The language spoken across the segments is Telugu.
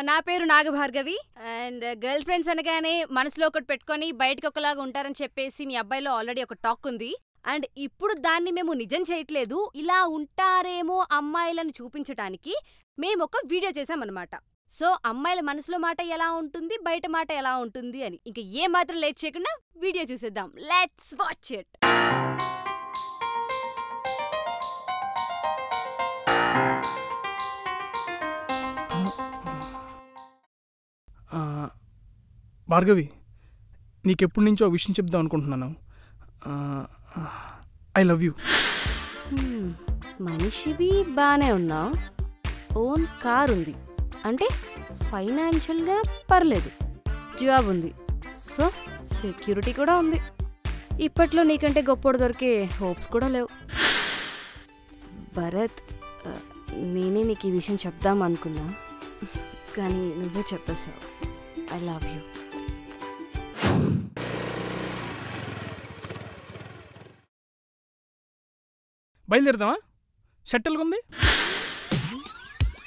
నా పేరు నాగభార్గవి అండ్ గర్ల్ ఫ్రెండ్స్ అనగానే మనసులో ఒకటి పెట్టుకొని బయటకు ఒకలాగా ఉంటారని చెప్పేసి మీ అబ్బాయిలో ఆల్రెడీ ఒక టాక్ ఉంది. అండ్ ఇప్పుడు దాన్ని మేము నిజం చేయట్లేదు, ఇలా ఉంటారేమో అమ్మాయిలను చూపించటానికి మేము ఒక వీడియో చేసామన్నమాట. సో అమ్మాయిల మనసులో మాట ఎలా ఉంటుంది, బయట మాట ఎలా ఉంటుంది అని ఇంక ఏ మాత్రం లేట్ చేయకుండా వీడియో చూసేద్దాం. Let's watch it. భార్గవి, నీకెప్పటి నుంచో విషయం చెప్దాం అనుకుంటున్నాను. I love you. మనిషివి బానే ఉన్నావు, ఓన్ కార్ ఉంది అంటే ఫైనాన్షియల్గా పర్లేదు, జాబ్ ఉంది, సో సెక్యూరిటీ కూడా ఉంది. ఇప్పట్లో నీకంటే గొప్పోడు దొరికే హోప్స్ కూడా లేవు. భరత్, నేనే నీకు ఈ విషయం చెప్దాం అనుకున్నా, కానీ నువ్వే చెప్పేశావు. I love you. బయలుదేరదామా? షట్టల్గా ఉంది,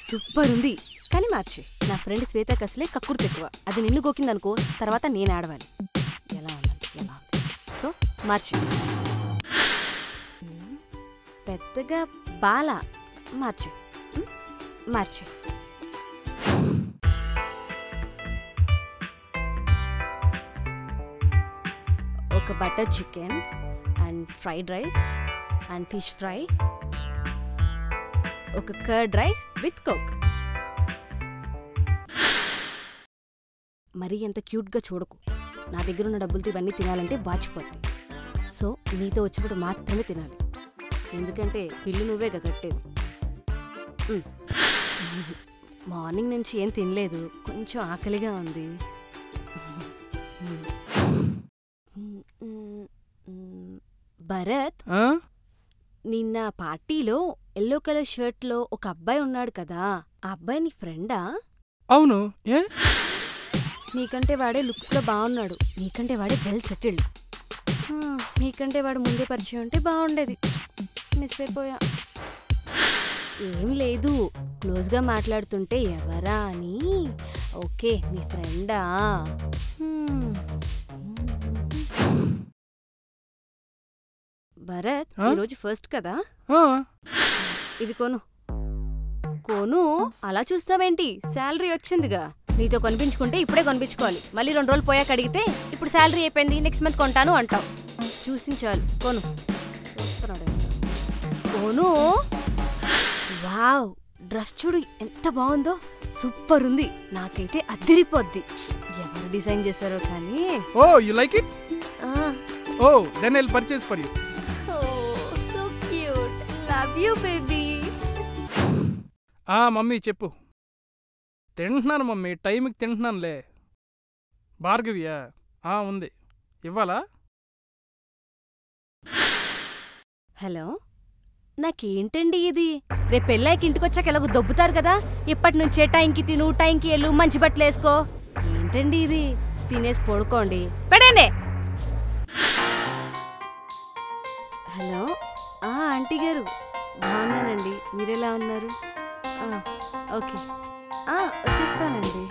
సూపర్ ఉంది, కానీ మార్చి. నా ఫ్రెండ్ శ్వేతకి అసలే కక్కుర్తి ఎక్కువ, అది నిన్ను గోకిందనుకో తర్వాత నేను ఆడవాలి. ఎలా ఉంది, ఎలా ఉంది? సో మార్చి. పెద్దగా బాల మార్చి, మార్చి. ఒక butter chicken and fried rice and fish fry, ఒక కర్డ్ రైస్ విత్ కోక్. మరీ ఎంత క్యూట్గా చూడకు, నా దగ్గర ఉన్న డబ్బులతో ఇవన్నీ తినాలంటే బాచిపోతాయి. సో నీతో వచ్చినప్పుడు మాత్రమే తినాలి, ఎందుకంటే బిల్లు నువ్వే కట్టేది. మార్నింగ్ నుంచి ఏం తినలేదు, కొంచెం ఆకలిగా ఉంది. భరత్, నిన్న పార్టీలో ఎల్లో కలర్ షర్ట్ లో ఒక అబ్బాయి ఉన్నాడు కదా, ఆ అబ్బాయి నీ ఫ్రెండా? అవును. ఏ? నీకంటే వాడే లుక్స్ లో బాగున్నాడు, నీకంటే వాడే వెల్ సెటిల్డ్. నీకంటే వాడు ముందే పరిచయం ఉంటే బాగుండేది, మిస్ అయిపోయా. ఏం లేదు, క్లోజ్ గా మాట్లాడుతుంటే ఎవరా అని. ఓకే, నీ ఫ్రెండా? భరత్, ఈరోజు ఫస్ట్ కదా, ఇది కొను. కొను, అలా చూస్తావేంటి? శాలరీ వచ్చిందిగా, నీతో కొనిపించుకుంటే ఇప్పుడే కొనిపించుకోవాలి. మళ్ళీ 2 రోజులు పోయాక అడిగితే ఇప్పుడు శాలరీ అయిపోయింది నెక్స్ట్ మంత్ కొంటాను అంటావు. చూసించాలు, కొను కొను. వావ్, డ్రెస్ చూడు ఎంత బాగుందో, సూపర్ ఉంది, నాకైతే అదిరిపోద్ది. ఎవరు డిజైన్ చేశారో కానీ. Oh, you like it? Oh, then I will purchase for you. So cute, love you baby. Mummy చెప్పు. తింటున్నాను మమ్మీ, టైంకి తింటున్నానులే. భార్గవియా? ఉంది, ఇవ్వాలా? హలో, నాకేంటండి ఇది? రేపు పెళ్ళాయికి ఇంటికొచ్చాక ఎలాగో దొబ్బుతారు కదా, ఇప్పటి నుంచే టైంకి తిను, టైంకి వెళ్ళు, మంచి బట్టలు వేసుకో. ఏంటండి ఇది? తినేసి పడుకోండి, పెడండి. హలో, ఆంటీ గారు, బాగున్నానండి, మీరెలా ఉన్నారు? ఓకే, వచ్చేస్తానండి.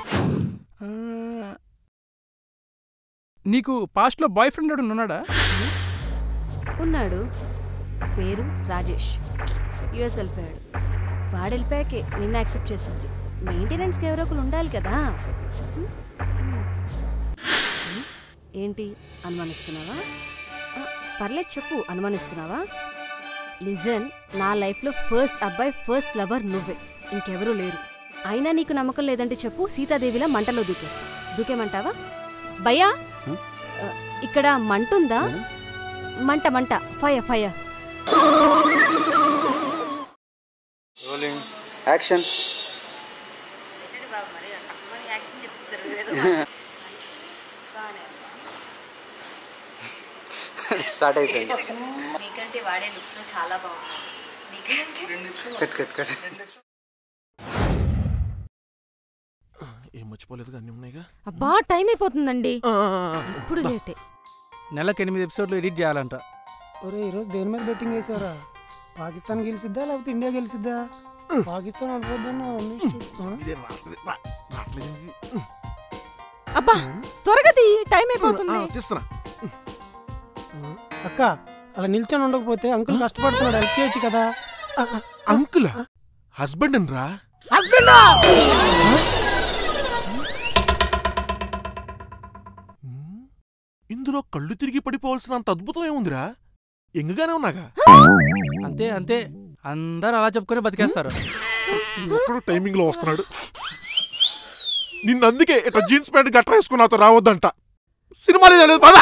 నీకు పాస్ట్లో బాయ్ ఫ్రెండ్ ఉన్నాడా? ఉన్నాడు, పేరు రాజేష్, యుఎస్ వెళ్ళిపోయాడు. వాడు వెళ్ళిపోయాకే నిన్ను యాక్సెప్ట్ చేసింది. మెయింటెనెన్స్కి ఎవరో ఒకరు ఉండాలి కదా. ఏంటి అనుమానిస్తున్నావా? పర్లేదు చెప్పు, అనుమానిస్తున్నావా? లిజన్, నా లైఫ్లో ఫస్ట్ అబ్బాయి, ఫస్ట్ లవర్ నువ్వే, ఇంకెవరూ లేరు. అయినా నీకు నమ్మకం లేదంటే చెప్పు, సీతాదేవిలా మంటలో దూకేస్తా. దూకేమంటావా? భయ్యా, ఇక్కడ మంటుందా? మంట మంట, ఫైర్ ఫైర్. యాక్షన్. స్టార్ట్ అయిపోయింది. నీకంటే వాడే లుక్స్ లో చాలా బాగున్నాడు, కట్ కట్ కట్. ఏం మర్చిపోలేదు, అన్నీ ఉన్నాయిగా. అబ్బా, టైం అయిపోతుందండి, ఇప్పుడు లేటే. నెలకు 8 ఎపిసోడ్లు ఎడిట్ చేయాలంట. ఒరే, ఈరోజు దేని మీద బెట్టింగ్ వేసావరా? పాకిస్తాన్ గెలిచిద్దా లేకపోతే ఇండియా గెలిచిద్దా? పాకిస్తాన్ అనుకోద్దన్నా ఇదే రావట్లేదు. అబ్బా త్వరగా టైం అయిపోతుంది. తీస్తున్నా. అక్క అలా నిల్చొని ఉండకపోతే అంకుల్ కష్టపడుతున్నాడు, హెల్ప్ చేయొచ్చు కదా. అంకుల్ హస్బెండ్ అనరా? ఇందులో కళ్ళు తిరిగి పడిపోవాల్సినంత అద్భుతం ఏముందిరా? ఎంగగానే ఉన్నాగా. అంతే అంతే, అందరు అలా చెప్పుకొని బతికేస్తారు. ఎప్పుడు టైమింగ్ లో వస్తున్నాడు. నిన్ను అందుకే ఇట్లా జీన్స్ ప్యాంట్ గట్రా వేసుకుని నాతో రావద్దంట. సినిమాలో పద.